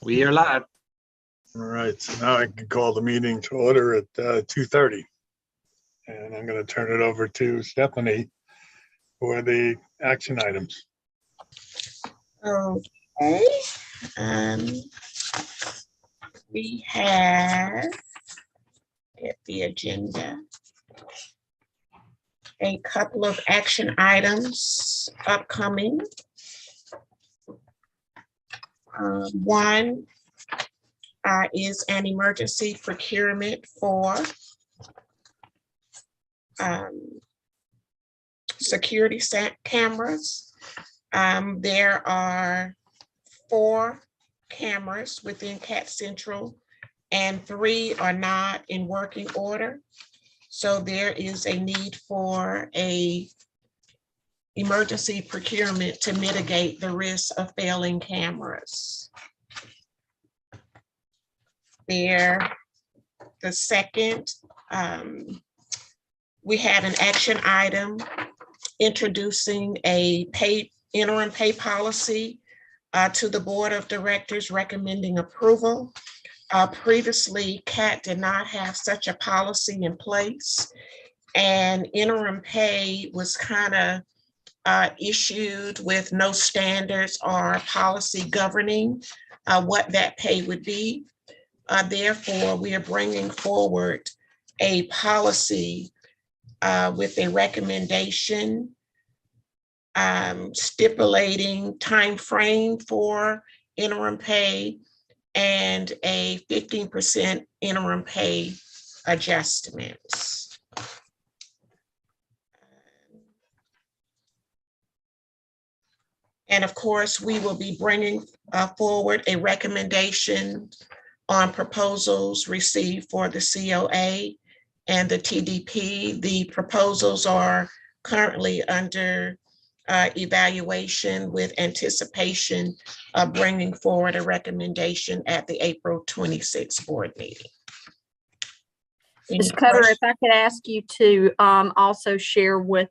We are live. All right, so now I can call the meeting to order at 2:30. And I'm going to turn it over to Stephanie for the action items. Okay. We have at the agenda a couple of action items upcoming. One is an emergency procurement for security cameras. There are 4 cameras within Cat Central and 3 are not in working order. So there is a need for a emergency procurement to mitigate the risk of failing cameras. The second, we have an action item introducing a interim pay policy to the board of directors, recommending approval. Previously, CAT did not have such a policy in place, and interim pay was kind of issued with no standards or policy governing what that pay would be. Therefore, we are bringing forward a policy with a recommendation stipulating time frame for interim pay and a 15% interim pay adjustments. And of course, we will be bringing forward a recommendation on proposals received for the COA and the TDP. The proposals are currently under evaluation with anticipation of bringing forward a recommendation at the April 26th board meeting. Ms. Cutter, if I could ask you to also share with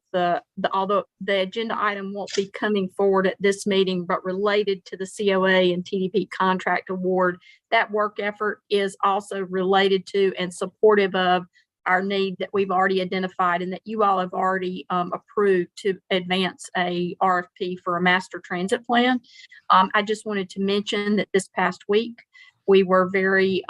although the agenda item won't be coming forward at this meeting, but related to the COA and TDP contract award, that work effort is also related to and supportive of our need that we've already identified and that you all have already approved to advance a RFP for a master transit plan. I just wanted to mention that this past week, we were very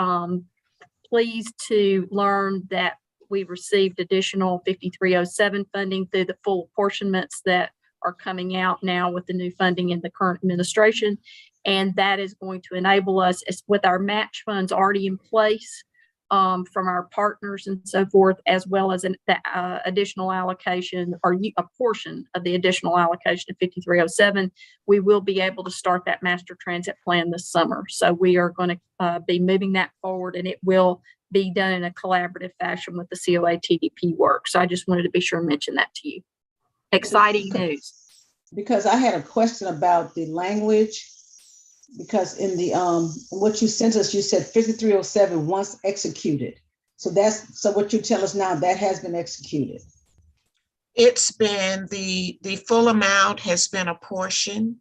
pleased to learn that we received additional 5307 funding through the full apportionments that are coming out now with the new funding in the current administration. And that is going to enable us, with our match funds already in place from our partners and so forth, as well as an additional allocation or a portion of the additional allocation of 5307, we will be able to start that master transit plan this summer. So we are going to be moving that forward, and it will be done in a collaborative fashion with the COA TDP work. So I just wanted to be sure and mention that to you. Exciting news. Because I had a question about the language. Because in the what you sent us, you said 5307 once executed. So what you tell us now, that has been executed. It's been the full amount has been apportioned.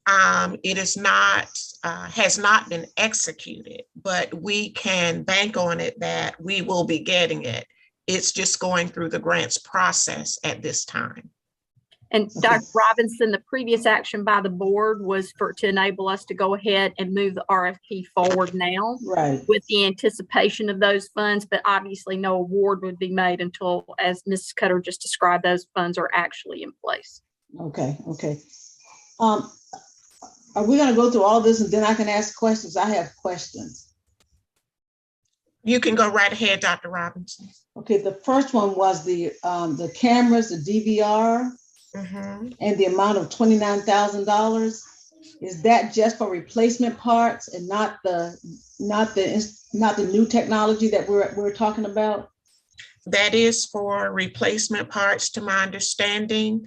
It is not has not been executed, but we can bank on it that we will be getting it. It's just going through the grants process at this time. And Dr. Robinson, the previous action by the board was to enable us to go ahead and move the RFP forward now, right, with the anticipation of those funds, but obviously no award would be made until, as Ms. Cutter just described, those funds are actually in place. Okay. Are we going to go through all this and then I can ask questions? I have questions. You can go right ahead, Dr. Robinson. Okay, the first one was the cameras, the DVR. Mm-hmm. And the amount of $29,000, is that just for replacement parts and not the new technology that we're talking about? That is for replacement parts, to my understanding.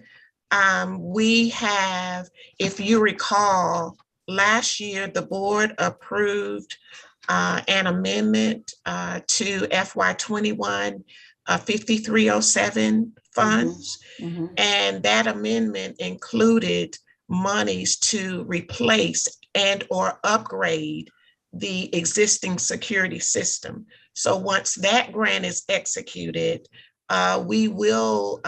We have, if you recall, last year the board approved an amendment to FY21 5307 funds. Mm-hmm. And that amendment included monies to replace and or upgrade the existing security system. So once that grant is executed, we will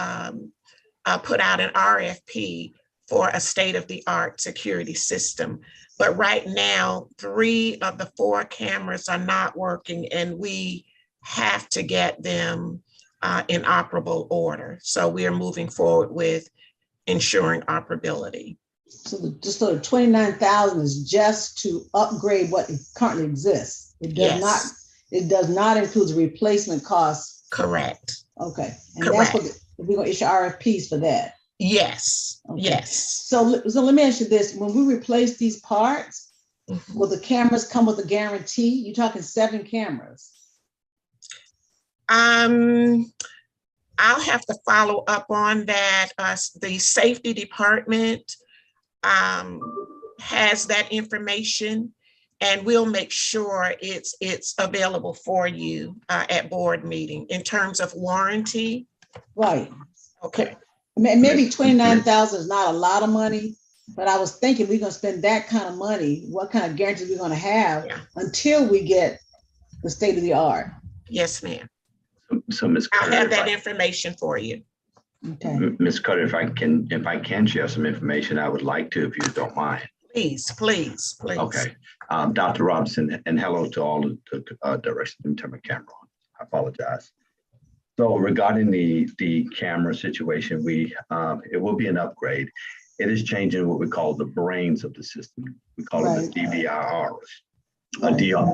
put out an RFP for a state-of-the-art security system. But right now, 3 of the 4 cameras are not working, and we have to get them in operable order. So we are moving forward with ensuring operability. So the 29,000 is just to upgrade what currently exists. It does not. Yes. It does not include the replacement costs. Correct. Okay. And Correct. that's what we're going to issue RFPs for that. Yes. Okay. Yes. So let me ask you this: when we replace these parts, Mhm. will the cameras come with a guarantee? You're talking 7 cameras. I'll have to follow up on that. The safety department has that information, and we'll make sure it's available for you at board meeting. In terms of warranty, Right. okay. Maybe 29,000 is not a lot of money, but I was thinking we're going to spend that kind of money. What kind of guarantee we're going to have until we get the state of the art? Yes, ma'am. So Ms. I'll Carter, have that information for you. Okay. Ms. Carter, if I can share some information, I would like to, if you don't mind. Please, please, please. Okay. Dr. Robinson, and hello to all of the directors. Let me turn my camera on. I apologize. So regarding the camera situation, it will be an upgrade. It is changing what we call the brains of the system. We call it the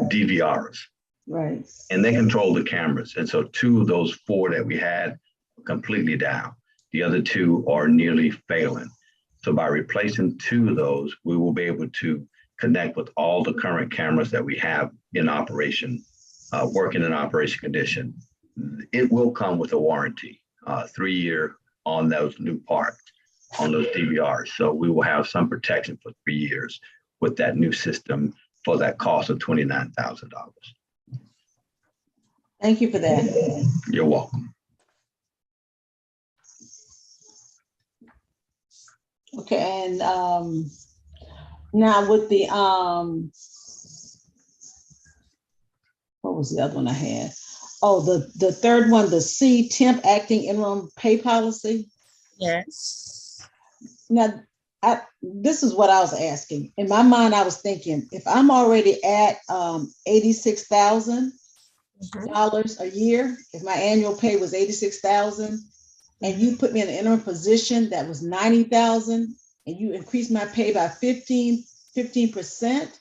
DVRs. Right. And they control the cameras. And so 2 of those 4 that we had are completely down. The other 2 are nearly failing. So by replacing 2 of those, we will be able to connect with all the current cameras that we have in operation, working in operation condition. It will come with a warranty, 3-year on those new parts, on those DVRs. So we will have some protection for 3 years with that new system for that cost of $29,000. Thank you for that. You're welcome. Okay, and now with the what was the other one I had? Oh, the third one, the C, temp acting interim pay policy. Yes. Now, this is what I was asking. In my mind, I was thinking, if I'm already at $86,000 a year, if my annual pay was $86,000, and you put me in an interim position that was $90,000, and you increase my pay by 15%,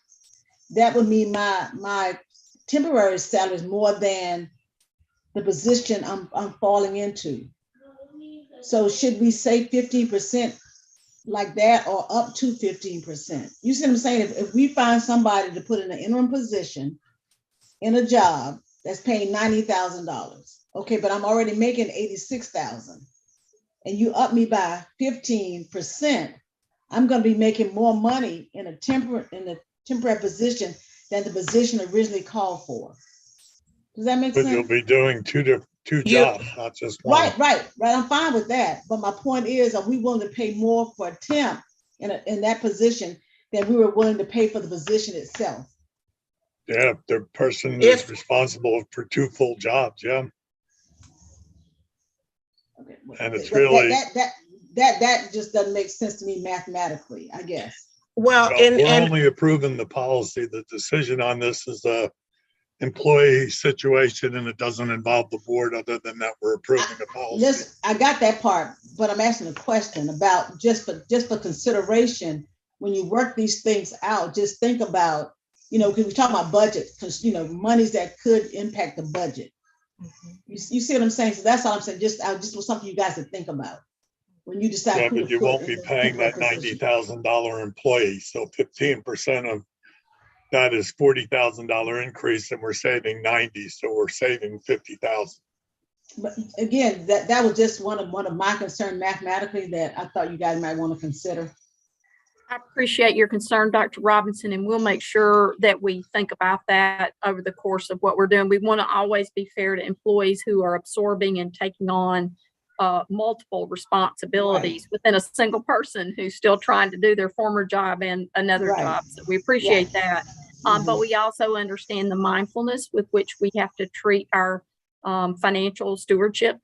that would mean my temporary salary is more than the position I'm falling into. So should we say 15% like that, or up to 15%? You see what I'm saying? If we find somebody to put in an interim position in a job that's paying $90,000, okay, but I'm already making $86,000, and you up me by 15%, I'm going to be making more money in a temporary position than the position originally called for. Does that make But sense? you'll be doing two jobs, not just one. Right. I'm fine with that. But my point is, are we willing to pay more for a temp in that position than we were willing to pay for the position itself? Yeah, the person is responsible for 2 full jobs. Yeah. Okay. And it's really that just doesn't make sense to me mathematically, I guess. Well, we're only approving the policy. The decision on this is a employee situation, and it doesn't involve the board. Other than that, we're approving the policy. Listen, I got that part, but I'm asking a question about just for consideration. When you work these things out, just think about, because we talk about budget, because monies that could impact the budget. You see what I'm saying? So that's all I'm saying. Just was something you guys to think about when you decide. Yeah, but you won't be paying that $90,000 employee. So 15% of that is $40,000 increase, and we're saving 90. So we're saving 50,000. But again, that was just one of my concerns mathematically that I thought you guys might want to consider. I appreciate your concern, Dr. Robinson, and we'll make sure that we think about that over the course of what we're doing. We want to always be fair to employees who are absorbing and taking on multiple responsibilities within a single person who's still trying to do their former job and another job. So we appreciate that. But we also understand the mindfulness with which we have to treat our financial stewardship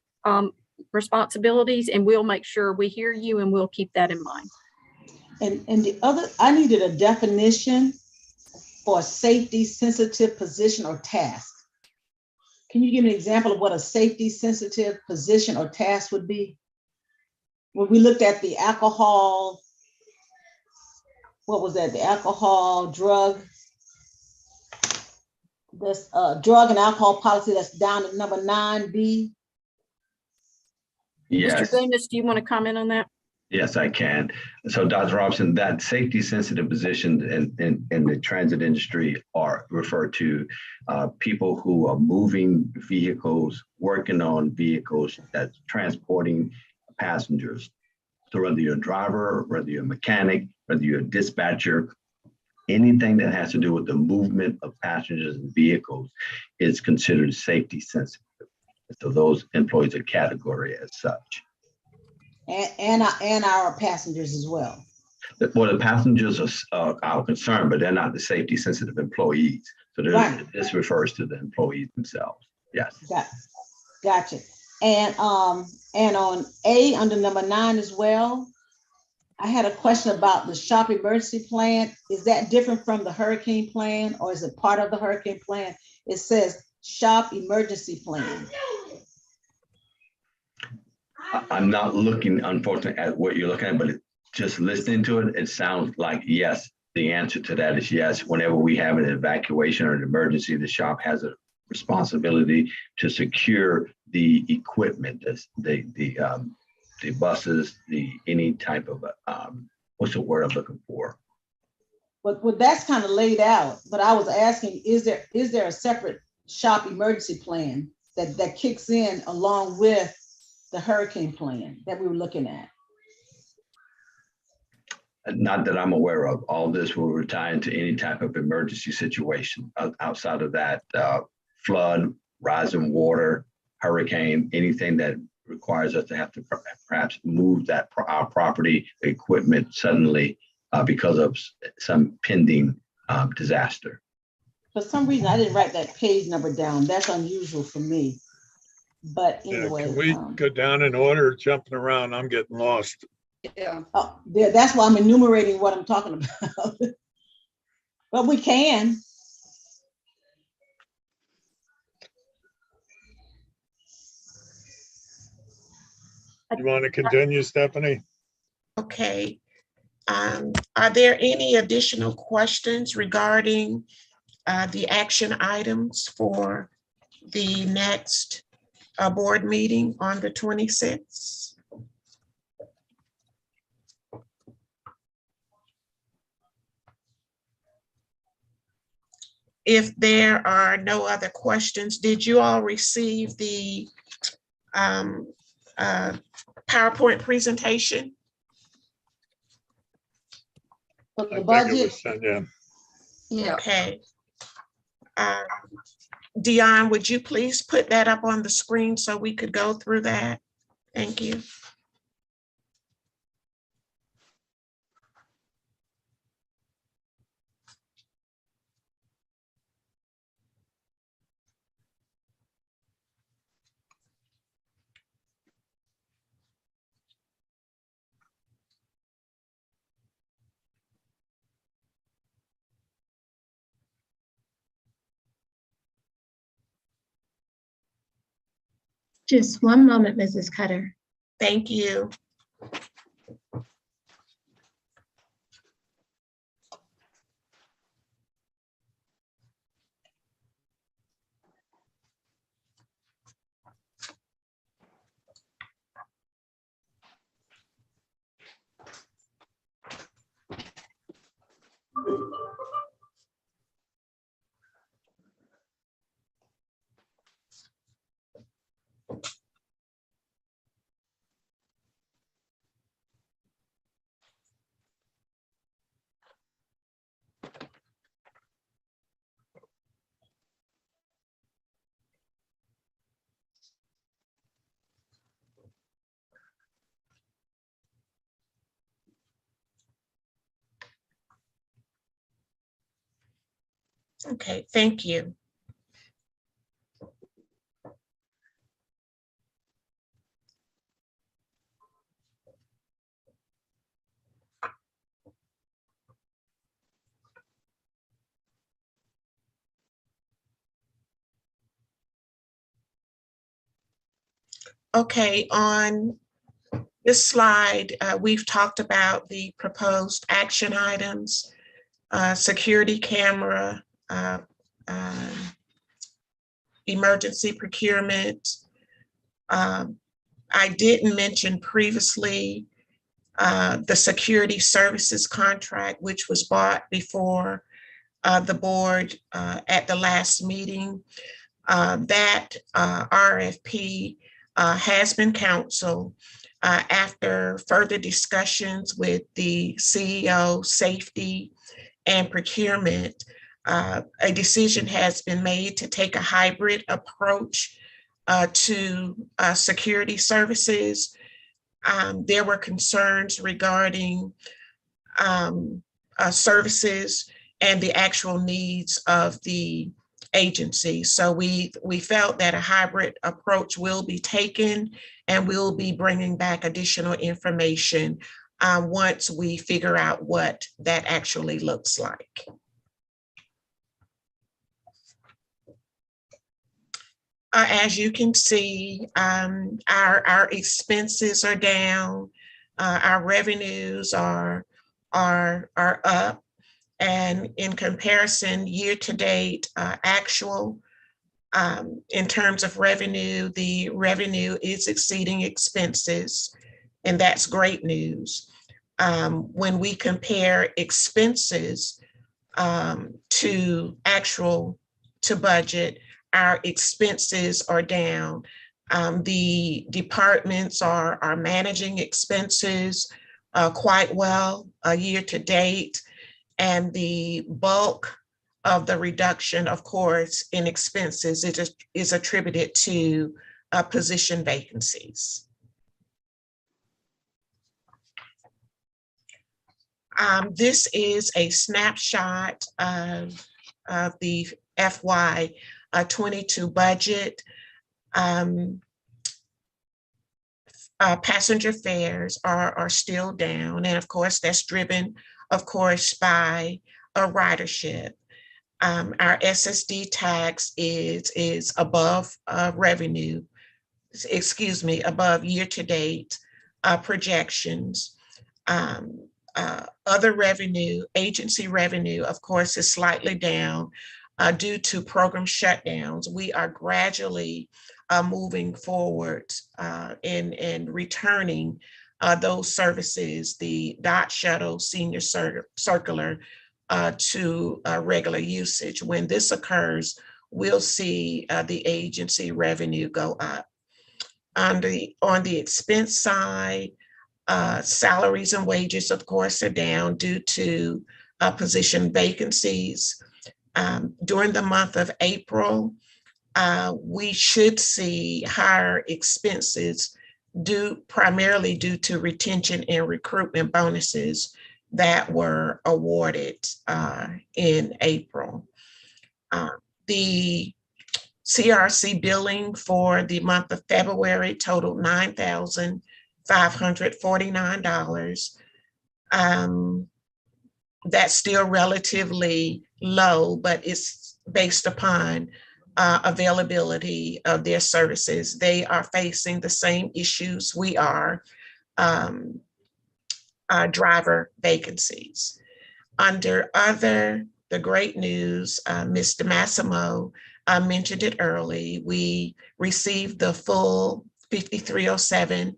responsibilities, and we'll make sure we hear you and we'll keep that in mind. And the other, I needed a definition for a safety sensitive position or task. Can you give me an example of what a safety sensitive position or task would be? When we looked at the alcohol, what was that? The alcohol, drug, this drug and alcohol policy that's down at number 9B. Yes. Mr. Dumas, do you want to comment on that? Yes, I can. So Dr. Robinson, that safety sensitive position in the transit industry are referred to people who are moving vehicles, working on vehicles that's transporting passengers. So whether you're a driver, whether you're a mechanic, whether you're a dispatcher, anything that has to do with the movement of passengers and vehicles is considered safety sensitive. So those employees are categorized as such. And our passengers as well. Well, the passengers are our concern, but they're not the safety sensitive employees. So Right. This refers to the employees themselves. Yes. Gotcha. And on A, under number 9 as well, I had a question about the shop emergency plan. Is that different from the hurricane plan, or is it part of the hurricane plan? It says shop emergency plan. I'm not looking, unfortunately, at what you're looking at, but just listening to it, it sounds like yes. The answer to that is yes. Whenever we have an evacuation or an emergency, the shop has a responsibility to secure the equipment, the buses, any type of what's the word I'm looking for? But that's kind of laid out. But I was asking, is there a separate shop emergency plan that kicks in along with the hurricane plan that we were looking at? Not that I'm aware of. All this will retire into any type of emergency situation. Outside of that, flood, rising water, hurricane, anything that requires us to have to perhaps move our property equipment suddenly because of some pending disaster. For some reason, I didn't write that page number down. That's unusual for me. But anyway. Can we go down in order, jumping around? I'm getting lost. Yeah. Oh, yeah, that's why I'm enumerating what I'm talking about. But we can. You want to continue, Stephanie? Okay. Are there any additional questions regarding the action items for the next board meeting on the 26th? If there are no other questions, did you all receive the PowerPoint presentation? For I the think it budget, was sent, yeah. Yeah. Okay. Dion, would you please put that up on the screen so we could go through that? Thank you. Just one moment, Mrs. Cutter. Thank you. Okay, thank you. Okay, on this slide, we've talked about the proposed action items, security camera, emergency procurement. I didn't mention previously the security services contract, which was brought before the board at the last meeting. That RFP has been canceled after further discussions with the CEO, safety, and procurement. A decision has been made to take a hybrid approach to security services. There were concerns regarding services and the actual needs of the agency. So we felt that a hybrid approach will be taken, and we'll be bringing back additional information once we figure out what that actually looks like. As you can see, our expenses are down, our revenues are up, and in comparison, year-to-date actual, in terms of revenue, the revenue is exceeding expenses, and that's great news. When we compare expenses to budget, our expenses are down. The departments are managing expenses quite well year-to-date. And the bulk of the reduction, of course, in expenses is attributed to position vacancies. This is a snapshot of the FY22 budget. Passenger fares are still down, and of course, that's driven, of course, by a ridership. Our SSD tax is above revenue, above year-to-date projections. Other revenue, agency revenue, of course, is slightly down due to program shutdowns. We are gradually moving forward and returning those services, the dot shuttle senior circular, to regular usage. When this occurs, we'll see the agency revenue go up. On the expense side, salaries and wages, of course, are down due to position vacancies. During the month of April, we should see higher expenses primarily due to retention and recruitment bonuses that were awarded in April. The CRC billing for the month of February totaled $9,549. That's still relatively low, but it's based upon availability of their services. They are facing the same issues we are, driver vacancies. Under other, the great news, Mr. Massimo mentioned it early, we received the full 5307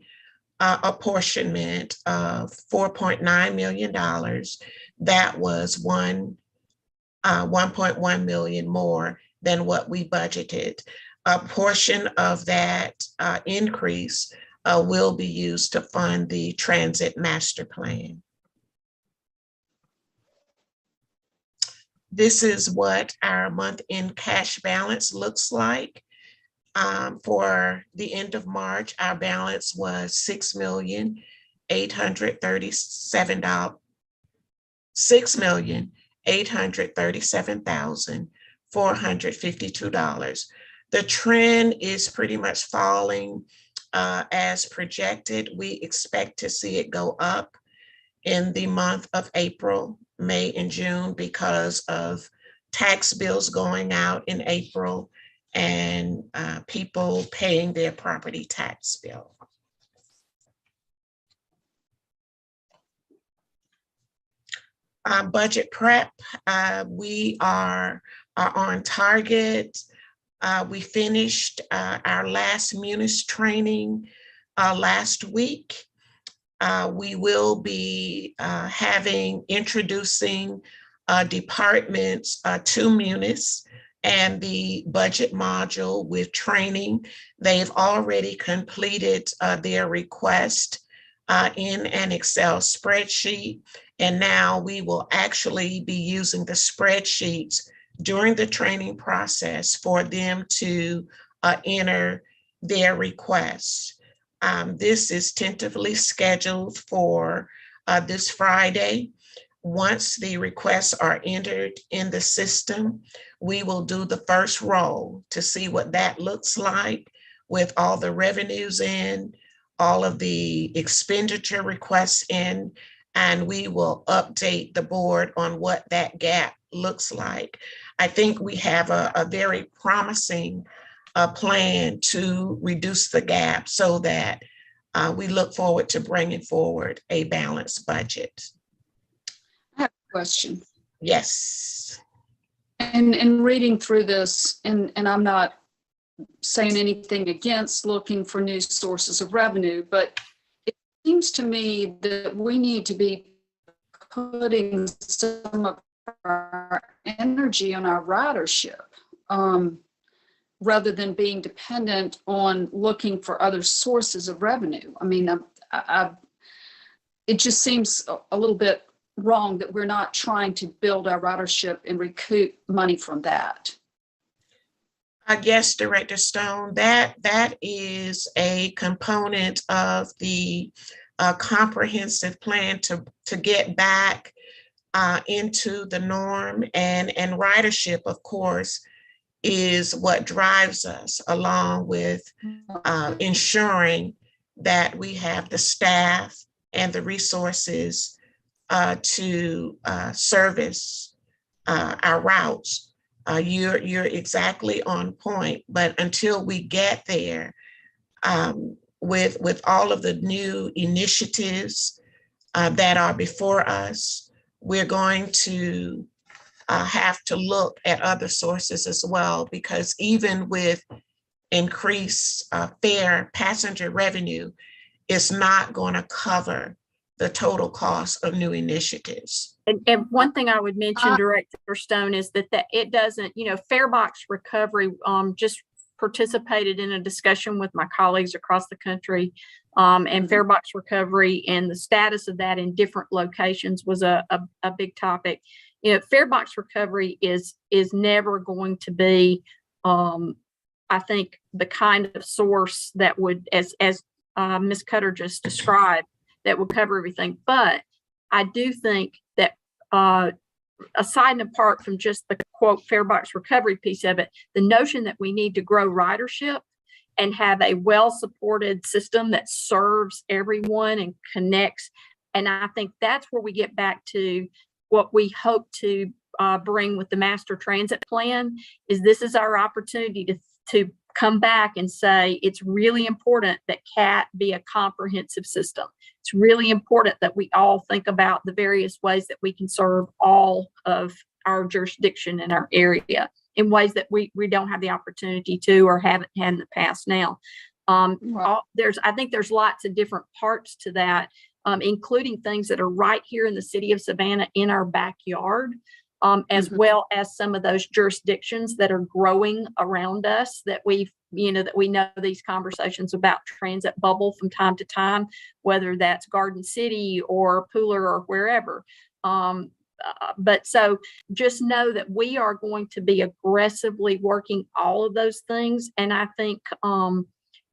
apportionment of $4.9 million. That was 1.1 million more than what we budgeted. A portion of that increase will be used to fund the transit master plan. This is what our month-end cash balance looks like. For the end of March, our balance was $6,837,000. $837,452. The trend is pretty much falling as projected. We expect to see it go up in the month of April, May, and June because of tax bills going out in April and people paying their property tax bill. Budget prep, we are on target. We finished our last Munis training last week. We will be introducing departments to Munis and the budget module with training. They've already completed their request in an Excel spreadsheet. And now we will actually be using the spreadsheets during the training process for them to enter their requests. This is tentatively scheduled for this Friday. Once the requests are entered in the system, we will do the first roll to see what that looks like with all the revenues in, all of the expenditure requests in, and we will update the board on what that gap looks like. I think we have a very promising plan to reduce the gap so that we look forward to bringing forward a balanced budget. I have a question. Yes. And reading through this, and I'm not saying anything against looking for new sources of revenue, but it seems to me that we need to be putting some of our energy on our ridership rather than being dependent on looking for other sources of revenue. I mean, it just seems a little bit wrong that we're not trying to build our ridership and recoup money from that. I guess, Director Stone, that is a component of the comprehensive plan to get back into the norm, and ridership, of course, is what drives us, along with ensuring that we have the staff and the resources to service our routes. You're exactly on point, but until we get there, with all of the new initiatives that are before us, we're going to have to look at other sources as well, because even with increased fare passenger revenue, it's not going to cover the total cost of new initiatives. And one thing I would mention, Director Stone, is that it doesn't, Farebox Recovery just participated in a discussion with my colleagues across the country, and Farebox Recovery and the status of that in different locations was a big topic. Farebox Recovery is never going to be, I think, the kind of source that would, as Ms. Cutter just described, that would cover everything. But I do think that aside and apart from just the quote Farebox Recovery piece of it, the notion that we need to grow ridership and have a well-supported system that serves everyone and connects. And I think that's where we get back to what we hope to bring with the master transit plan. Is this is our opportunity to come back and say it's really important that CAT be a comprehensive system. It's really important that we all think about the various ways that we can serve all of our jurisdiction in our area in ways that we don't have the opportunity to or haven't had in the past now. I think there's lots of different parts to that, including things that are right here in the city of Savannah in our backyard, as well as some of those jurisdictions that are growing around us that we know these conversations about transit bubble from time to time, whether that's Garden City or Pooler or wherever. But so just know that we are going to be aggressively working all of those things. And I think,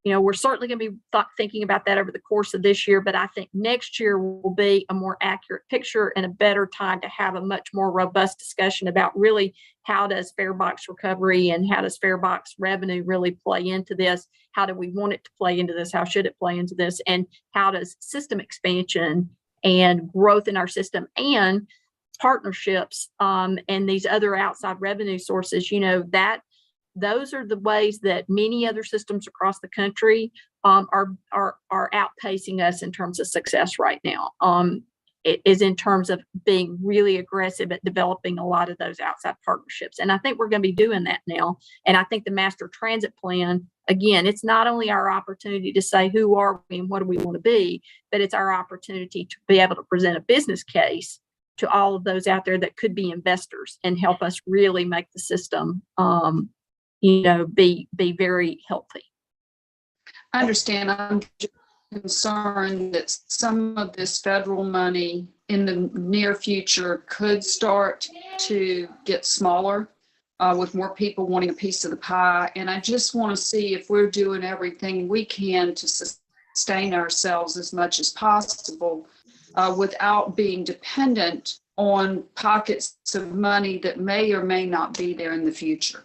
we're certainly going to be thinking about that over the course of this year, but I think next year will be a more accurate picture and a better time to have a much more robust discussion about really how does fare box recovery and how does fare box revenue really play into this? How do we want it to play into this? How should it play into this? And how does system expansion and growth in our system and partnerships and these other outside revenue sources, those are the ways that many other systems across the country are outpacing us in terms of success right now. It is in terms of being really aggressive at developing a lot of those outside partnerships. And I think we're going to be doing that now. And I think the master transit plan, again, it's not only our opportunity to say who are we and what do we want to be, but it's our opportunity to be able to present a business case to all of those out there that could be investors and help us really make the system be very healthy. I understand. I'm just concerned that some of this federal money in the near future could start to get smaller with more people wanting a piece of the pie. And I just want to see if we're doing everything we can to sustain ourselves as much as possible without being dependent on pockets of money that may or may not be there in the future.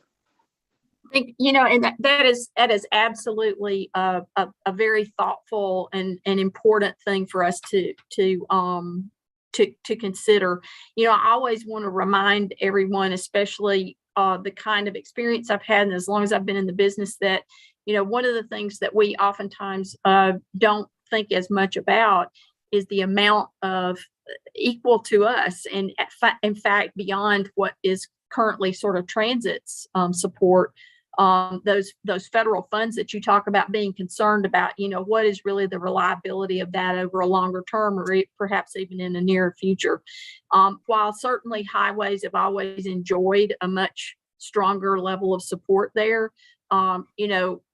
I think, and that is absolutely a very thoughtful and important thing for us to consider. I always want to remind everyone, especially the kind of experience I've had, and as long as I've been in the business, that one of the things that we oftentimes don't think as much about is the amount of equal to us, and in fact beyond what is currently sort of transit's support. Those federal funds that you talk about being concerned about, what is really the reliability of that over a longer term or perhaps even in the near future. While certainly highways have always enjoyed a much stronger level of support there,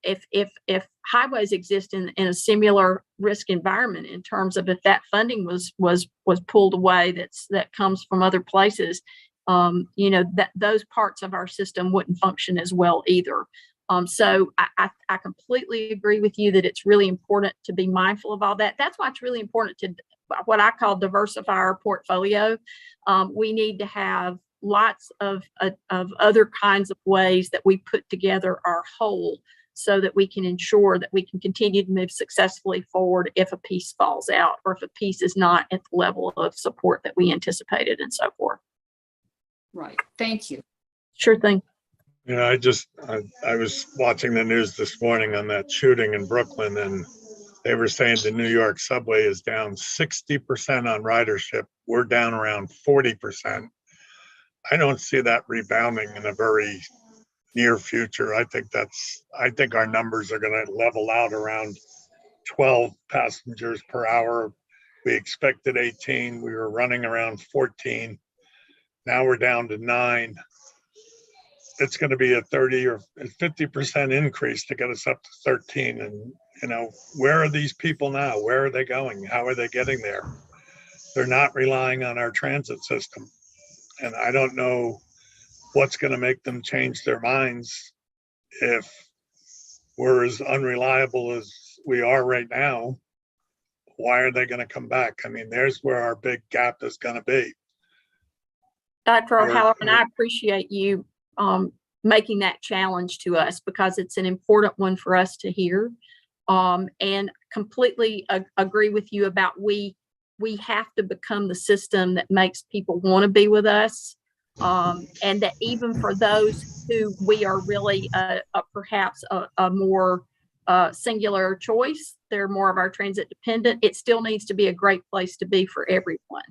if highways exist in a similar risk environment in terms of if that funding was pulled away, that comes from other places, that those parts of our system wouldn't function as well either. So I completely agree with you that it's really important to be mindful of all that. That's why it's really important to what I call diversify our portfolio. We need to have lots of other kinds of ways that we put together our whole so that we can ensure that we can continue to move successfully forward if a piece falls out or if a piece is not at the level of support that we anticipated and so forth. Right. Thank you. Sure thing. I was watching the news this morning on that shooting in Brooklyn, and they were saying the New York subway is down 60% on ridership. We're down around 40%. I don't see that rebounding in a very near future. I think our numbers are going to level out around 12 passengers per hour. We expected 18. We were running around 14. Now we're down to 9. It's going to be a 30 or 50% increase to get us up to 13. And, where are these people now? Where are they going? How are they getting there? They're not relying on our transit system. And I don't know what's going to make them change their minds if we're as unreliable as we are right now. Why are they going to come back? I mean, there's where our big gap is going to be. Dr. O'Halloran, and I appreciate you making that challenge to us because it's an important one for us to hear, and completely agree with you about we have to become the system that makes people want to be with us, and that even for those who we are really perhaps a more singular choice, they're more of our transit dependent, it still needs to be a great place to be for everyone.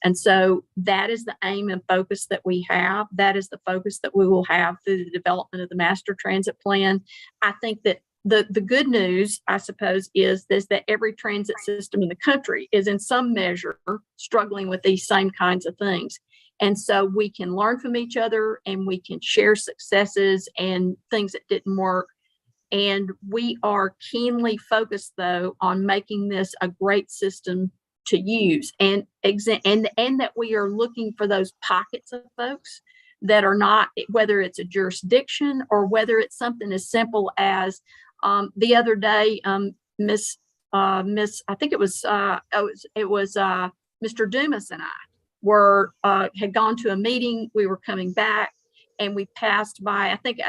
And so that is the aim and focus that we have. That is the focus that we will have through the development of the master transit plan. I think that the good news, I suppose, is that every transit system in the country is in some measure struggling with these same kinds of things. And so we can learn from each other and we can share successes and things that didn't work. And we are keenly focused, though, on making this a great system to use, and that we are looking for those pockets of folks that are not, whether it's a jurisdiction or whether it's something as simple as The other day, Miss, I think it was Mr. Dumas and I had gone to a meeting. We were coming back, and we passed by. I think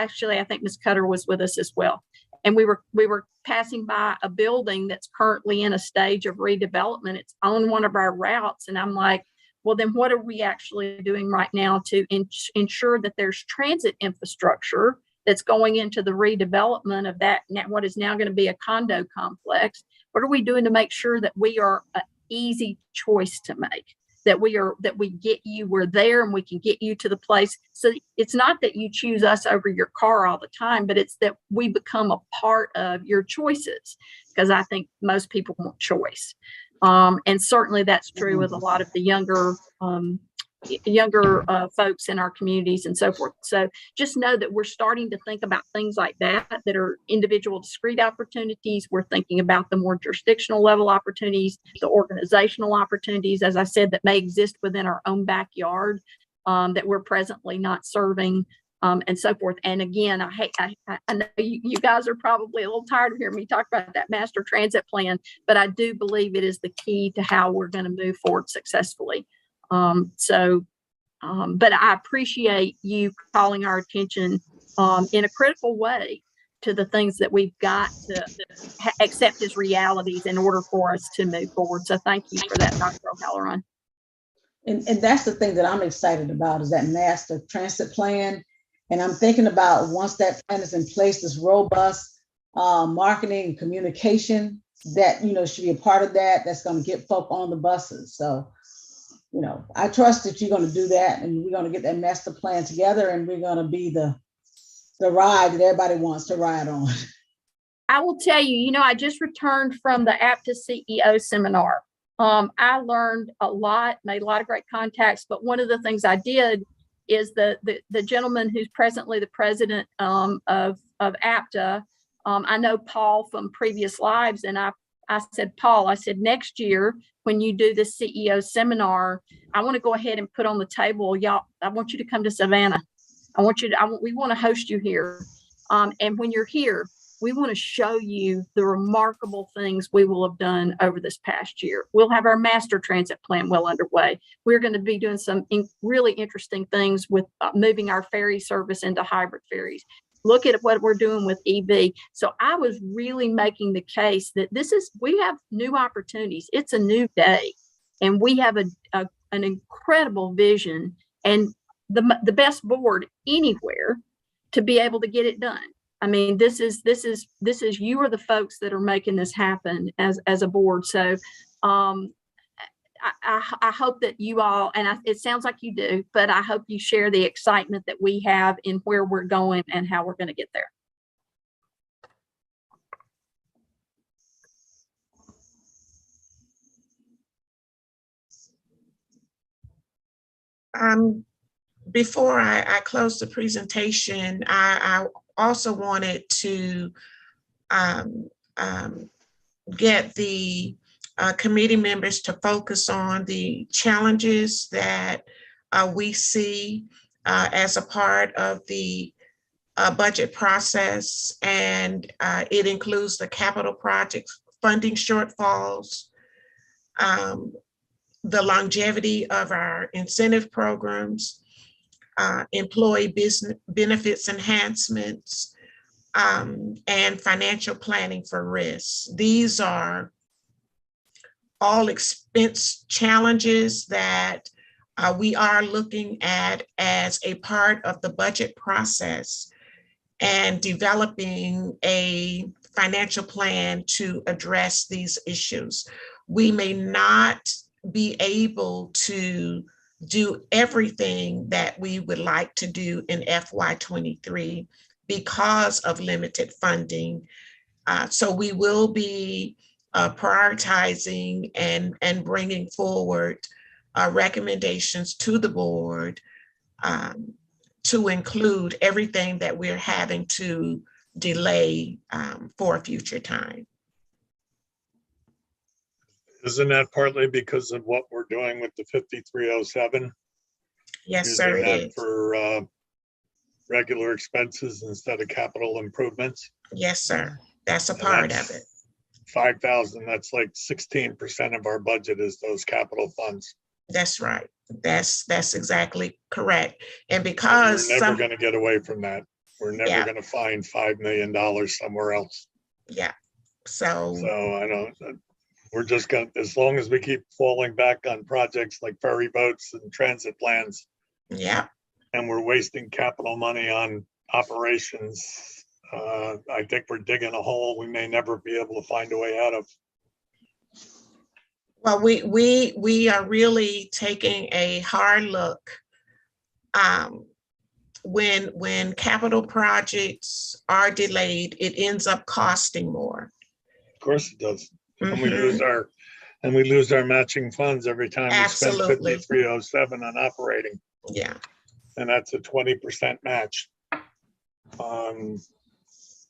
Miss Cutter was with us as well. And we were passing by a building that's currently in a stage of redevelopment. It's on one of our routes, and I'm like, well, then what are we actually doing right now to ensure that there's transit infrastructure that's going into the redevelopment of that, what is now going to be a condo complex? What are we doing to make sure that we are an easy choice to make? That we get you, we're there, and we can get you to the place. So it's not that you choose us over your car all the time, but it's that we become a part of your choices, because I think most people want choice. And certainly that's true with a lot of the younger folks in our communities and so forth. So just know that we're starting to think about things like that are individual discrete opportunities. We're thinking about the more jurisdictional level opportunities, the organizational opportunities, as I said, that may exist within our own backyard, that we're presently not serving, and so forth. And again, I know you guys are probably a little tired of hearing me talk about that master transit plan, but I do believe it is the key to how we're going to move forward successfully. But I appreciate you calling our attention in a critical way to the things that we've got to accept as realities in order for us to move forward. So thank you for that, Dr. O'Halloran. And that's the thing that I'm excited about, is that master transit plan. And I'm thinking about, once that plan is in place, this robust marketing and communication that, should be a part of that, that's going to get folk on the buses. So, I trust that you're going to do that, and we're going to get that master plan together, and we're going to be the ride that everybody wants to ride on. I will tell you, I just returned from the APTA CEO seminar. I learned a lot, made a lot of great contacts, but one of the things I did is the gentleman who's presently the president of APTA. I know Paul from previous lives, and I said, Paul, next year when you do the CEO seminar, I want to go ahead and put on the table, y'all, I want you to come to Savannah. We want to host you here. And when you're here, we want to show you the remarkable things we will have done over this past year. We'll have our master transit plan well underway. We're going to be doing some really interesting things with moving our ferry service into hybrid ferries. Look at what we're doing with EV. So I was really making the case that we have new opportunities. It's a new day, and we have an incredible vision and the best board anywhere to be able to get it done. I mean, this is you are the folks that are making this happen as a board. So I hope that you all, and it sounds like you do, but I hope you share the excitement that we have in where we're going and how we're going to get there. Before I close the presentation, I also wanted to get the committee members to focus on the challenges that we see as a part of the budget process, and it includes the capital projects funding shortfalls, the longevity of our incentive programs, employee business benefits enhancements, and financial planning for risks. These are all expense challenges that we are looking at as a part of the budget process and developing a financial plan to address these issues. We may not be able to do everything that we would like to do in FY23 because of limited funding. So we will be prioritizing and bringing forward recommendations to the board to include everything that we're having to delay for a future time. Isn't that partly because of what we're doing with the 5307? Yes, sir, it is. For regular expenses instead of capital improvements? Yes, sir. That's a And part that's of it. 5,000, that's like 16% of our budget is those capital funds. That's right. That's exactly correct. And And because we're never some, going to get away from that. We're never Yeah. going to find $5 million somewhere else. yeah, So so, I don't, we're just going to, as long as we keep falling back on projects like ferry boats and transit plans, yeah, and we're wasting capital money on operations, I think we're digging a hole we may never be able to find a way out of. well, we are really taking a hard look. When capital projects are delayed, it ends up costing more. Of course it does. And we Mhm. lose our matching funds every time we spend Absolutely. 5307 on operating. Yeah, And that's a 20% match.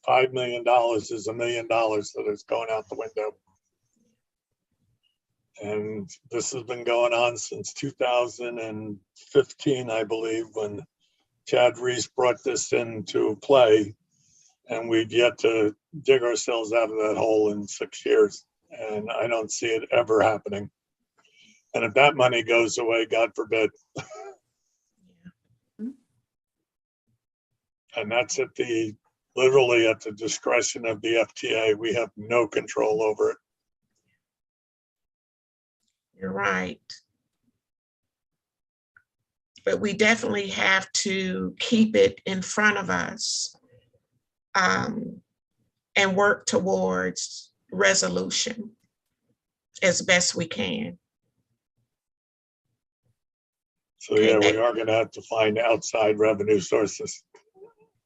$5 million is $1 million that is going out the window. And this has been going on since 2015, I believe, when Chad Reese brought this into play. And we've yet to dig ourselves out of that hole in 6 years. And I don't see it ever happening. And if that money goes away, God forbid. And that's literally at the discretion of the FTA. We have no control over it. you're right. But we definitely have to keep it in front of us, and work towards resolution as best we can. So Okay, yeah, we are going to have to find outside revenue sources,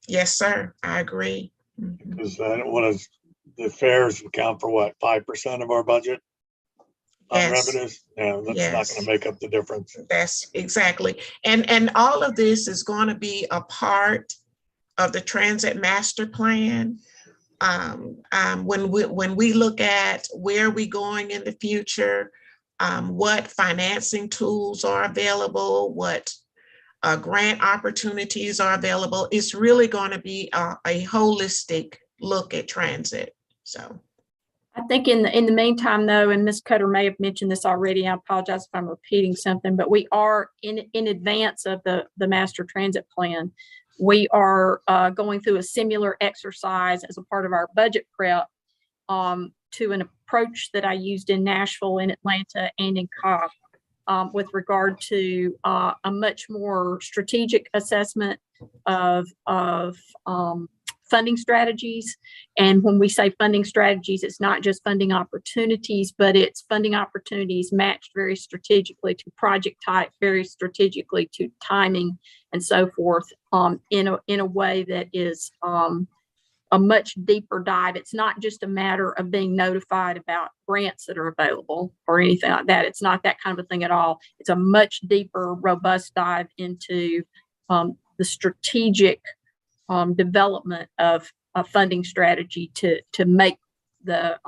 Yes, sir, I agree. Mhm. because I don't want to, the fares account for what, 5% of our budget on Yes. revenues? Yeah, that's not Yes. going to make up the difference. That's exactly. And all of this is going to be a part of the transit master plan. When we look at where we're going in the future, what financing tools are available, what grant opportunities are available, it's really going to be a holistic look at transit. So. I think in the meantime, though, and Ms. Cutter may have mentioned this already, I apologize if I'm repeating something, but we are in advance of the master transit plan. We are going through a similar exercise as a part of our budget prep to an approach that I used in Nashville, in Atlanta, and in Cobb with regard to a much more strategic assessment of funding strategies. And when we say funding strategies, it's not just funding opportunities, but it's funding opportunities matched very strategically to project type, very strategically to timing, and so forth, in a way that is a much deeper dive. It's not just a matter of being notified about grants that are available or anything like that. It's not that kind of a thing at all. It's a much deeper, robust dive into the strategic development of a funding strategy to make the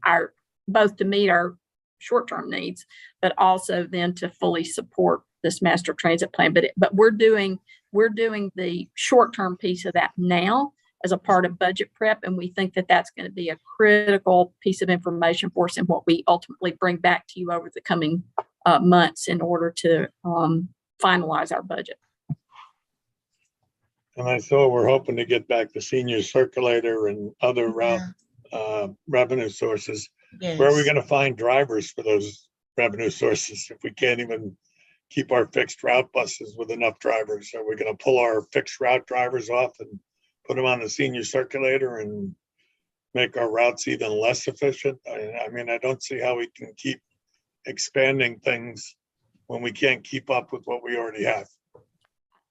our both to meet our short-term needs, but also then to fully support this master transit plan. But we're doing the short-term piece of that now as a part of budget prep, and we think that that's going to be a critical piece of information for us and what we ultimately bring back to you over the coming months in order to finalize our budget. And I saw we're hoping to get back the senior circulator and other route revenue sources. Yes. Where are we going to find drivers for those revenue sources if we can't even keep our fixed route buses with enough drivers? Are we going to pull our fixed route drivers off and put them on the senior circulator and make our routes even less efficient? I mean, I don't see how we can keep expanding things when we can't keep up with what we already have.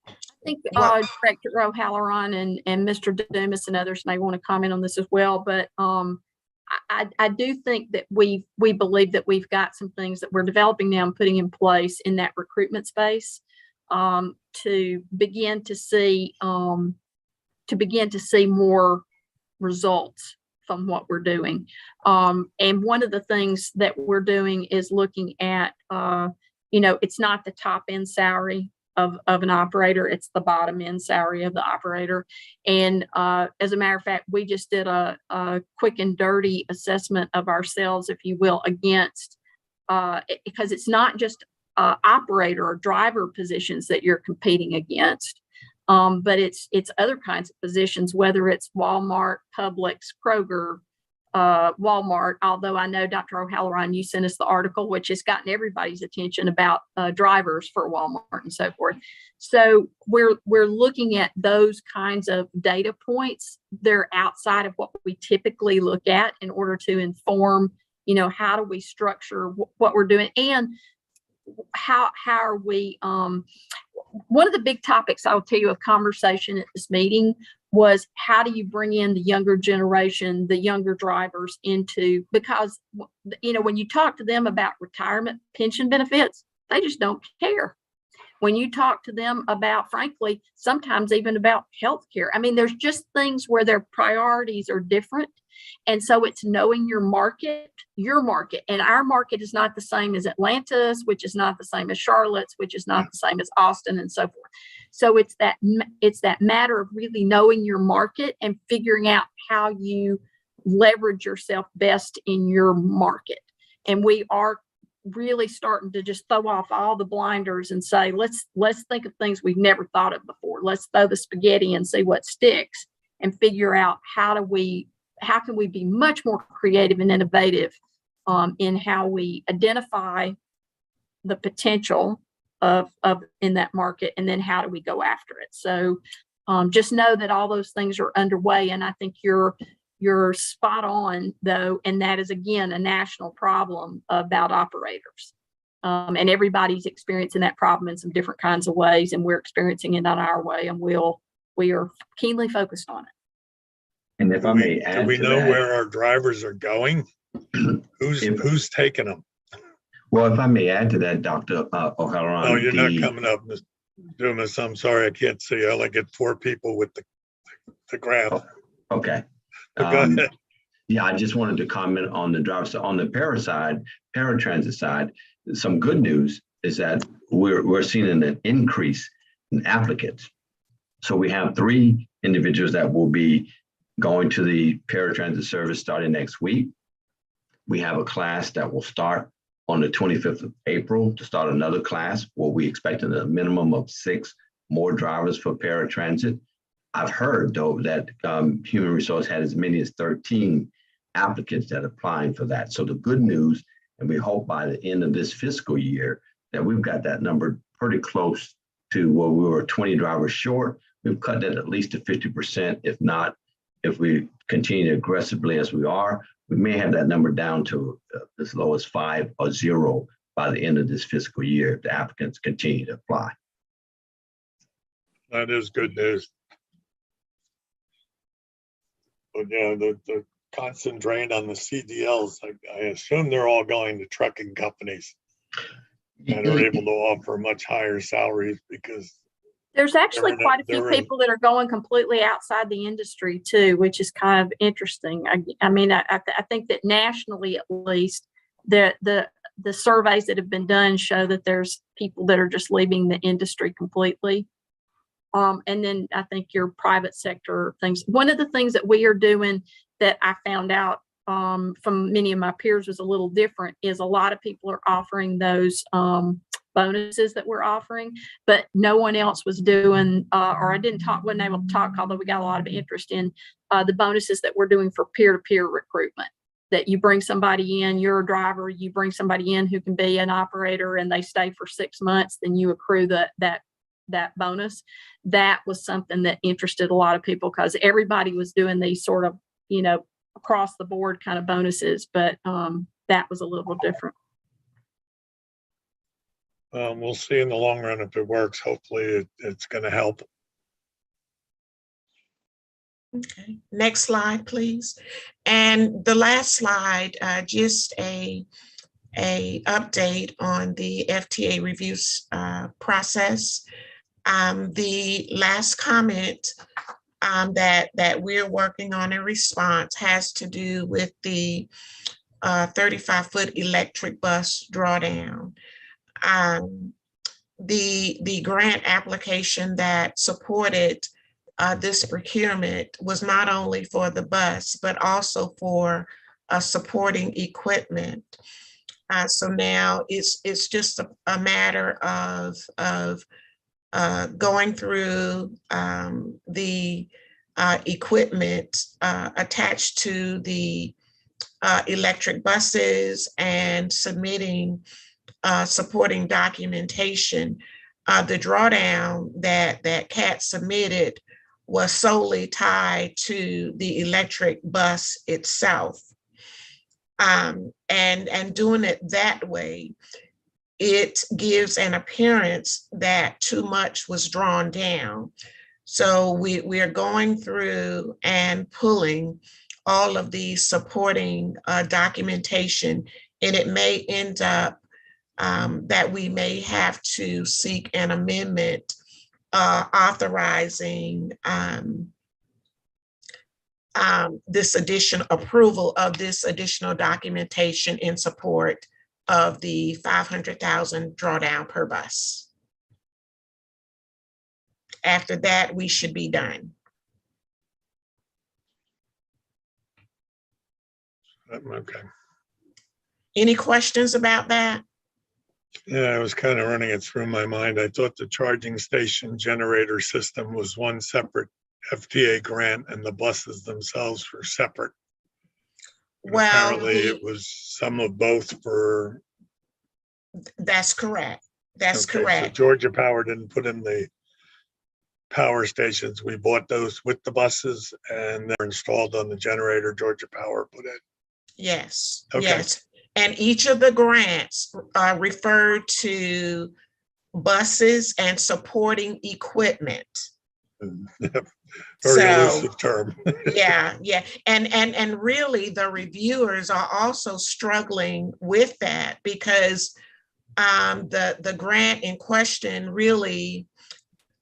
I think Director O'Halloran and Mr. Dumas and others may want to comment on this as well, but I do think that we believe that we've got some things that we're developing now and putting in place in that recruitment space to begin to see more results from what we're doing. And one of the things that we're doing is looking at, it's not the top end salary of an operator. It's the bottom end salary of the operator. And as a matter of fact, we just did a quick and dirty assessment of ourselves, if you will, against, because it's not just operator or driver positions that you're competing against, but it's other kinds of positions, whether it's Walmart, Publix, Kroger, Walmart, although I know Dr. O'Halloran, you sent us the article, which has gotten everybody's attention about drivers for Walmart and so forth. So we're looking at those kinds of data points. They're outside of what we typically look at in order to inform, how do we structure what we're doing, and how are we, one of the big topics I'll tell you of conversation at this meeting was how do you bring in the younger generation, the younger drivers into, because, when you talk to them about retirement pension benefits, they just don't care. When you talk to them about, frankly, sometimes even about healthcare, there's just things where their priorities are different. And so it's knowing your market, and our market is not the same as Atlanta's, which is not the same as Charlotte's, which is not the same as Austin, and so forth. So it's that matter of really knowing your market and figuring out how you leverage yourself best in your market. And we are really starting to just throw off all the blinders and say, let's think of things we've never thought of before. Let's throw the spaghetti and see what sticks, and figure out how can we be much more creative and innovative in how we identify the potential of in that market, and then how do we go after it. So just know that all those things are underway, and I think you're spot on though, and that is again a national problem about operators, and everybody's experiencing that problem in some different kinds of ways, and we're experiencing it on our way, and we are keenly focused on it. And if I may add, do we to know that, where our drivers are going? Who's taking them? well, if I may add to that, Dr. O'Halloran. Oh, you're not coming up, Mr. Dumas. I'm sorry, I can't see. I only get 4 people with the graph. Okay. But go ahead. Yeah, I just wanted to comment on the driver. So on the paratransit side, some good news is that we're seeing an increase in applicants. So we have 3 individuals that will be going to the paratransit service starting next week. We have a class that will start on the 25th of April to start another class where we expect a minimum of 6 more drivers for paratransit. I've heard though that Human Resource had as many as 13 applicants that are applying for that. So the good news, and we hope by the end of this fiscal year that we've got that number pretty close to where we were 20 drivers short. We've cut that at least to 50%. If not, if we continue aggressively as we are, we may have that number down to as low as 5 or 0 by the end of this fiscal year if the applicants continue to apply. That is good news. But yeah, the constant drain on the CDLs, I assume they're all going to trucking companies that are able to offer much higher salaries, because there's actually quite a few people that are going completely outside the industry too, which is kind of interesting. I think that nationally, at least, the surveys that have been done show that there's people that are just leaving the industry completely. And then I think your private sector things. One of the things that we are doing that I found out from many of my peers was a little different is a lot of people are offering those bonuses that we're offering, but no one else was doing, or I wasn't able to talk, although we got a lot of interest in the bonuses that we're doing for peer-to-peer recruitment. That you bring somebody in, you're a driver, you bring somebody in who can be an operator and they stay for 6 months, then you accrue that bonus. That was something that interested a lot of people because everybody was doing these sort of, across the board kind of bonuses, but that was a little different. We'll see in the long run if it works. Hopefully it's going to help. Okay, next slide, please. And the last slide, just a update on the FTA reviews process. The last comment that we're working on in response has to do with the 35-foot electric bus drawdown. the grant application that supported this procurement was not only for the bus, but also for supporting equipment. So now it's just a matter of going through the equipment attached to the electric buses and submitting supporting documentation. The drawdown that CAT submitted was solely tied to the electric bus itself. And doing it that way, it gives an appearance that too much was drawn down. So we are going through and pulling all of the supporting documentation, and it may end up that we may have to seek an amendment authorizing this additional approval of this additional documentation in support of the 500,000 drawdown per bus. After that, we should be done. Okay. Any questions about that? Yeah, I was kind of running it through my mind. I thought the charging station generator system was one separate FTA grant and the buses themselves were separate. And Well, apparently it was some of both for. that's correct. That's Okay, so correct. Georgia Power didn't put in the power stations. We bought those with the buses and they're installed on the generator Georgia Power put in. Yes, Okay. yes. And each of the grants referred to buses and supporting equipment. Very So, elusive term. yeah. And really the reviewers are also struggling with that because the grant in question really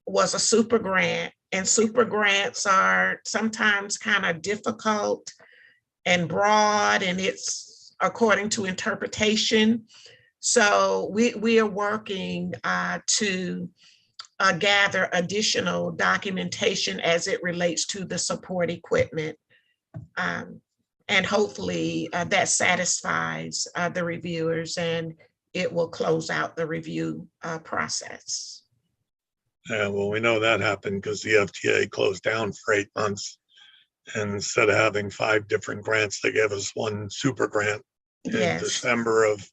was a super grant, and super grants are sometimes kind of difficult and broad, and it's according to interpretation. So we are working to gather additional documentation as it relates to the support equipment. And hopefully that satisfies the reviewers and it will close out the review process. Yeah, well, we know that happened because the FTA closed down for 8 months. And instead of having 5 different grants, they gave us one super grant in Yes. December of,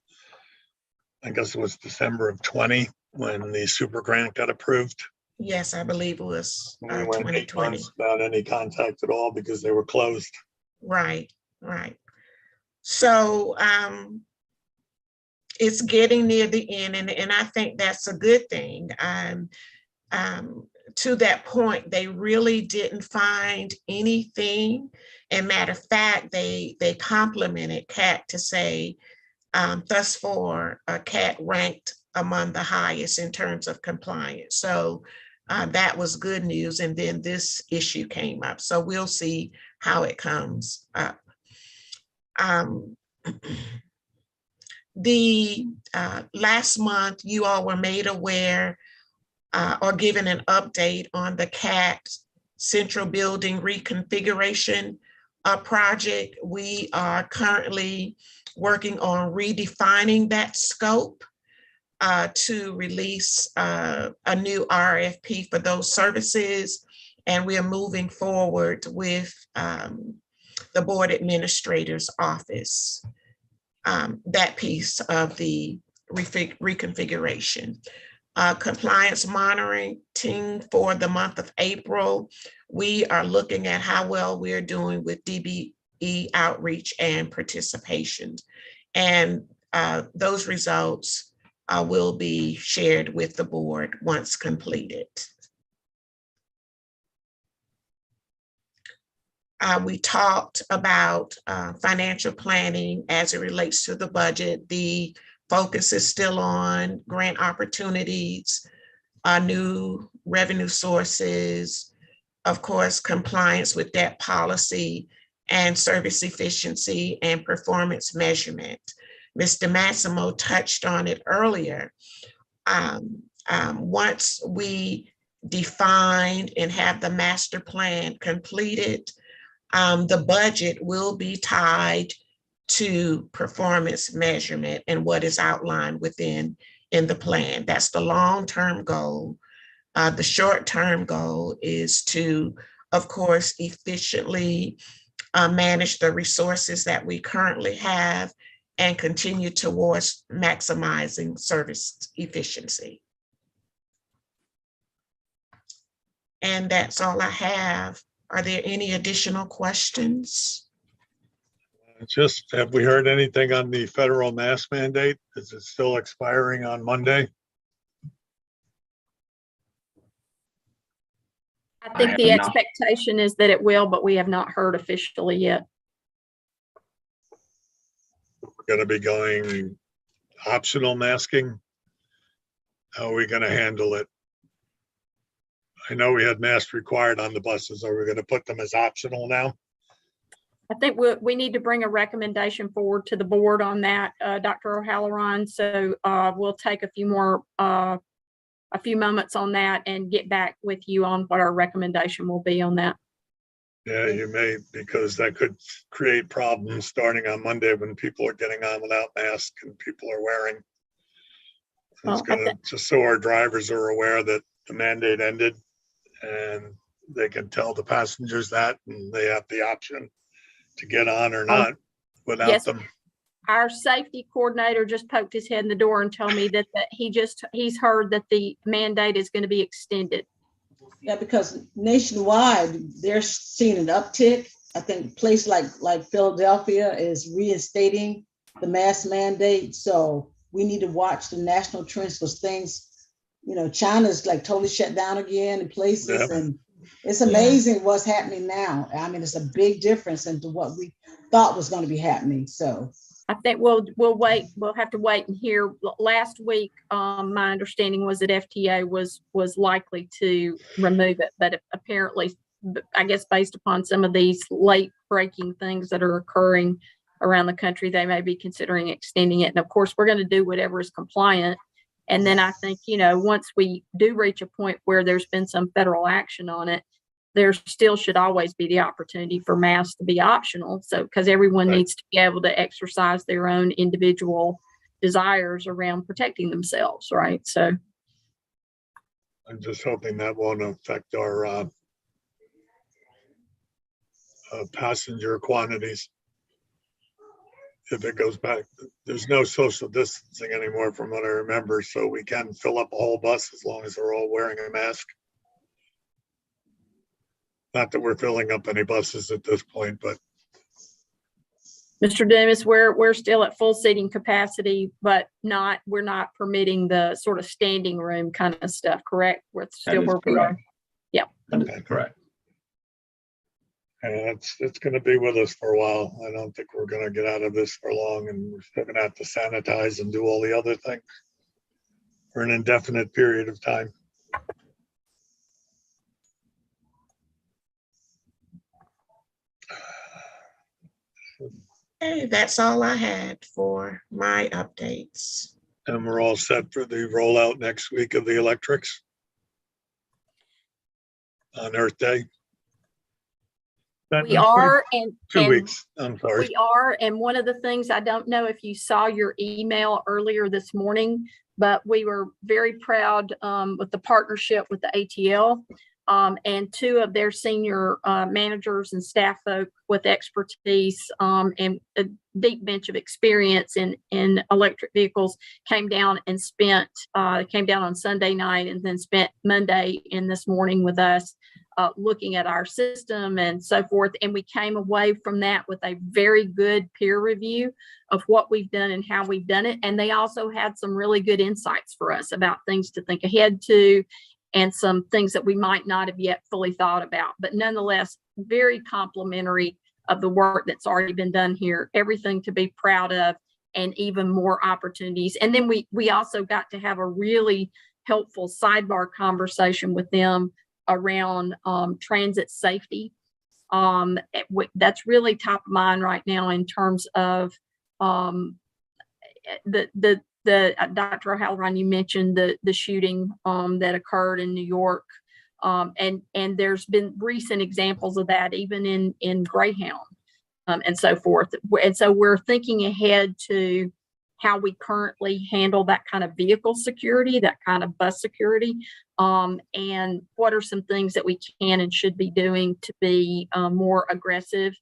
I guess it was December of 20 when the super grant got approved. Yes, I believe it was We went 8 2020. months without any contact at all because they were closed. Right. So it's getting near the end, and I think that's a good thing. To that point, they really didn't find anything. And matter of fact, they complimented CAT to say, thus far, CAT ranked among the highest in terms of compliance. So that was good news. And then this issue came up. So we'll see how it comes up. The last month, you all were made aware or given an update on the CAT Central Building Reconfiguration project. We are currently working on redefining that scope to release a new RFP for those services. And we are moving forward with the board administrator's office, that piece of the reconfiguration. Compliance monitoring for the month of April, we are looking at how well we're doing with DBE outreach and participation. And those results will be shared with the board once completed. We talked about financial planning as it relates to the budget. The focus is still on grant opportunities, new revenue sources, of course, compliance with debt policy and service efficiency and performance measurement. Mr. Massimo touched on it earlier. Once we define and have the master plan completed, the budget will be tied to performance measurement and what is outlined within in the plan. That's the long-term goal. The short-term goal is to, of course, efficiently manage the resources that we currently have and continue towards maximizing service efficiency. And that's all I have. Are there any additional questions? Just, have we heard anything on the federal mask mandate? Is it still expiring on Monday? I think I the have not. expectation is that it will, but we have not heard officially yet. We're going to be going optional masking. How are we going to handle it? I know we had masks required on the buses. Are we going to put them as optional now? I think we need to bring a recommendation forward to the board on that, Dr. O'Halloran. So we'll take a few moments on that and get back with you on what our recommendation will be on that. Yeah, you may, because that could create problems starting on Monday when people are getting on without masks and people are wearing. It's Well, gonna, just so our drivers are aware that the mandate ended and they can tell the passengers that, and they have the option to get on or not without yes. them. Our safety coordinator just poked his head in the door and told me that he's heard that the mandate is going to be extended. Yeah, because nationwide, they're seeing an uptick. I think a place like Philadelphia is reinstating the mask mandate. So we need to watch the national trends because things, China's like totally shut down again in places. Yep. And it's amazing what's happening now. I mean, it's a big difference into what we thought was going to be happening. So I think we'll wait. We'll have to wait and hear. Last week, my understanding was that FTA was likely to remove it, but apparently, I guess based upon some of these late breaking things that are occurring around the country, they may be considering extending it. And of course, we're going to do whatever is compliant. And then I think, once we do reach a point where there's been some federal action on it, there still should always be the opportunity for masks to be optional. So, because everyone Right. needs to be able to exercise their own individual desires around protecting themselves, right? So I'm just hoping that won't affect our passenger quantities. If it goes back, there's no social distancing anymore from what I remember, so we can fill up a whole bus as long as they're all wearing a mask. Not that we're filling up any buses at this point, but Mr. Dumas, we're still at full seating capacity, but we're not permitting the sort of standing room kind of stuff, correct? We're still is where we are. correct. Yeah. That is correct. and it's going to be with us for a while. I don't think we're going to get out of this for long, and we're still going to have to sanitize and do all the other things for an indefinite period of time. Hey, that's all I had for my updates. And we're all set for the rollout next week of the electrics on Earth Day. We are, and 2 weeks. I'm sorry. we are, and one of the things, I don't know if you saw your email earlier this morning, but we were very proud with the partnership with the ATL and two of their senior managers and staff folk with expertise and a deep bench of experience in electric vehicles came down on Sunday night and then spent Monday and this morning with us looking at our system and so forth. And we came away from that with a very good peer review of what we've done and how we've done it. And they also had some really good insights for us about things to think ahead to and some things that we might not have yet fully thought about, but nonetheless, very complimentary of the work that's already been done here, everything to be proud of and even more opportunities. And then we also got to have a really helpful sidebar conversation with them around transit safety. That's really top of mind right now in terms of the Dr. O'Halloran, you mentioned the shooting that occurred in New York. And there's been recent examples of that, even in Greyhound and so forth. And so we're thinking ahead to how we currently handle that kind of vehicle security, that kind of bus security, and what are some things that we can and should be doing to be more aggressive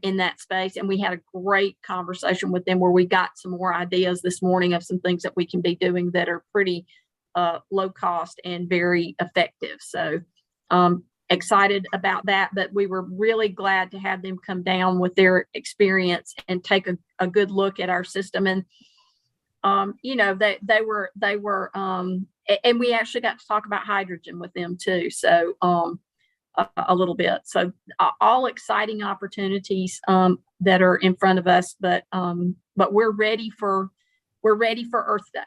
in that space. And we had a great conversation with them where we got some more ideas this morning of some things that we can be doing that are pretty low cost and very effective. So excited about that, but we were really glad to have them come down with their experience and take a good look at our system. And you know, they were and we actually got to talk about hydrogen with them too. So a little bit. So all exciting opportunities that are in front of us, but we're ready for Earth Day.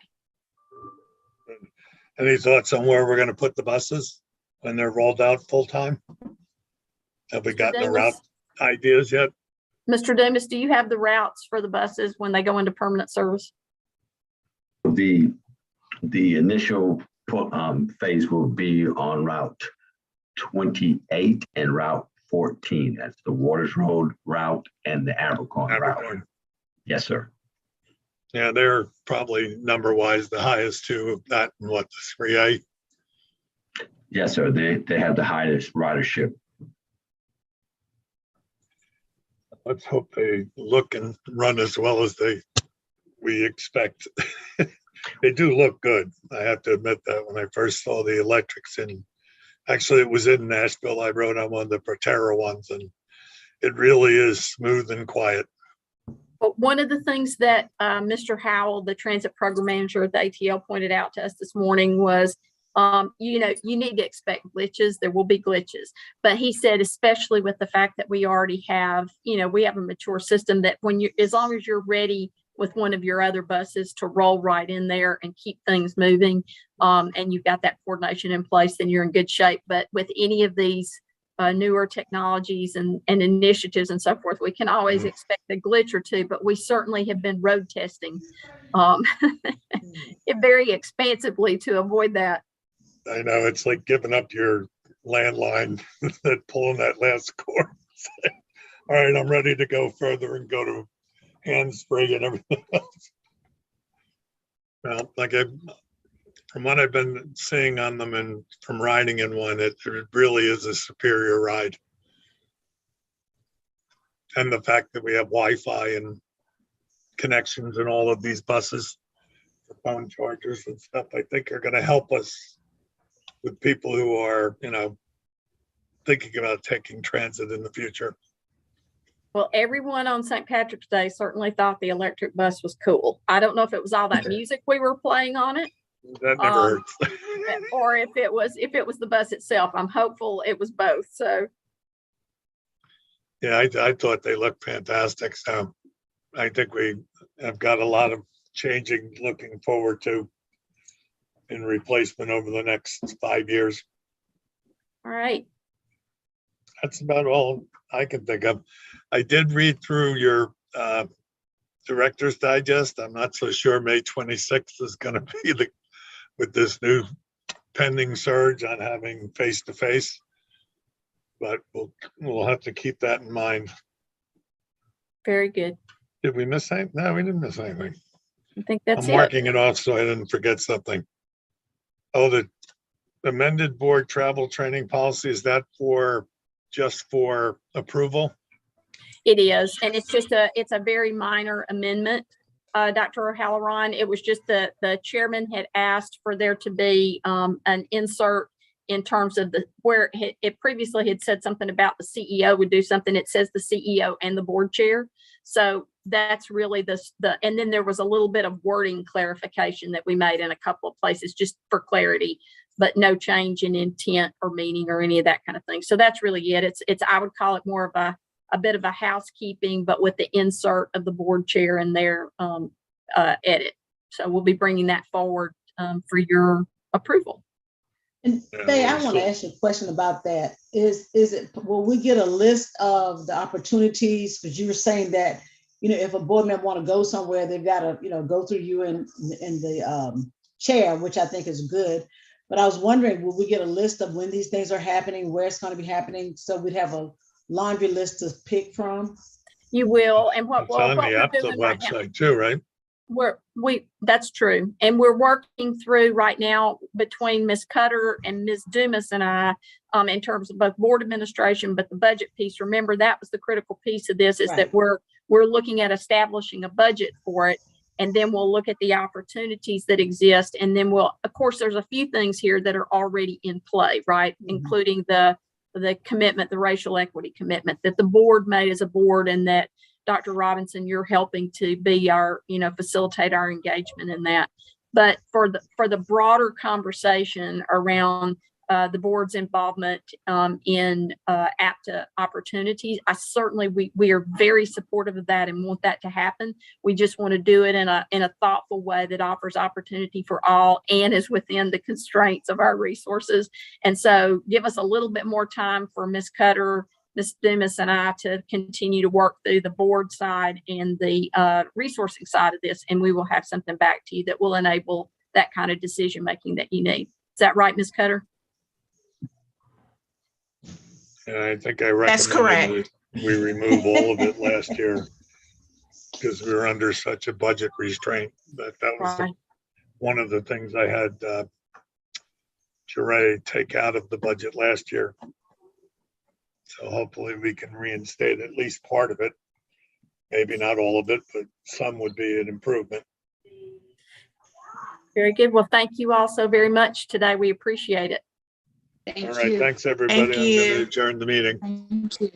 Any thoughts on where we're going to put the buses when they're rolled out full time? Have we gotten the route ideas yet? Mr. Dumas, do you have the routes for the buses when they go into permanent service? The initial phase will be on Route 28 and Route 14. That's the Waters Road route and the Abercorn route. Yes, sir. Yeah, they're probably number wise the highest too, of that and what, the 3A? Yes, sir. They have the highest ridership. Let's hope they look and run as well as we expect. They do look good. I have to admit that when I first saw the electrics actually it was in Nashville, I rode on one of the Proterra ones, and it really is smooth and quiet. But one of the things that Mr. Howell, the transit program manager at the ATL, pointed out to us this morning was, you know, you need to expect glitches. There will be glitches. But he said, especially with the fact that we already have, you know, we have a mature system that as long as you're ready with one of your other buses to roll right in there and keep things moving, and you've got that coordination in place, then you're in good shape. But with any of these newer technologies and initiatives and so forth, we can always expect a glitch or two, but we certainly have been road testing it very expansively to avoid that. I know, it's like giving up your landline and pulling that last cord. All right, I'm ready to go further and go to hands-free and everything else. Well, from what I've been seeing on them and from riding in one, it really is a superior ride. And the fact that we have Wi-Fi and connections in all of these buses, for phone chargers and stuff, I think are going to help us with people who are, you know, thinking about taking transit in the future. Well, everyone on St. Patrick's Day certainly thought the electric bus was cool. I don't know if it was all that music we were playing on it. That never hurts. Or if it was the bus itself. I'm hopeful it was both. So yeah, I thought they looked fantastic. So I think we have got a lot of looking forward to in replacement over the next 5 years. All right. That's about all I can think of. I did read through your Director's Digest. I'm not so sure May 26th is going to be with this new pending surge on having face-to-face, but we'll have to keep that in mind. Very good. Did we miss anything? No, we didn't miss anything. I think that's I'm marking it off so I didn't forget something. Oh, the amended board travel training policy, is that just for approval? It is, and it's a very minor amendment, Dr. O'Halloran. It was just the chairman had asked for there to be an insert in terms of where it previously had said something about the CEO would do something. It says the CEO and the board chair. So that's really and then there was a little bit of wording clarification that we made in a couple of places just for clarity, but no change in intent or meaning or any of that kind of thing. So that's really it. It's I would call it more of a bit of a housekeeping, but with the insert of the board chair in their edit. So we'll be bringing that forward for your approval. And Faye, I want to ask you a question about that. Will we get a list of the opportunities? Because you were saying that if a board member want to go somewhere, they've got to, go through you in the chair, which I think is good. But I was wondering, will we get a list of when these things are happening, where it's going to be happening? So we'd have a laundry list to pick from. You will, and It's on the APTA website too, right? That's true. And we're working through right now between Ms. Cutter and Ms. Dumas and I, in terms of both board administration, but the budget piece. Remember, that was the critical piece of this, is that we're looking at establishing a budget for it. And then we'll look at the opportunities that exist. And then of course, there's a few things here that are already in play, right? Including the commitment, the racial equity commitment that the board made as a board, and that Dr. Robinson, you're helping to be our, facilitate our engagement in that. But for the broader conversation around the board's involvement in APTA opportunities, we are very supportive of that and want that to happen. We just want to do it in a thoughtful way that offers opportunity for all and is within the constraints of our resources. And so give us a little bit more time for Ms. Cutter, Ms. Dumas, and I to continue to work through the board side and the resourcing side of this, and we will have something back to you that will enable that kind of decision making that you need. Is that right, Ms. Cutter? And I think I recommended That's correct. we remove all of it last year because we were under such a budget restraint. That was one of the things I had Jeray take out of the budget last year. So hopefully we can reinstate at least part of it. Maybe not all of it, but some would be an improvement. Very good. Well, thank you all so very much today. We appreciate it. Thank All right, you. thanks everybody. Thank I'm going you. to adjourn the meeting. Thank you.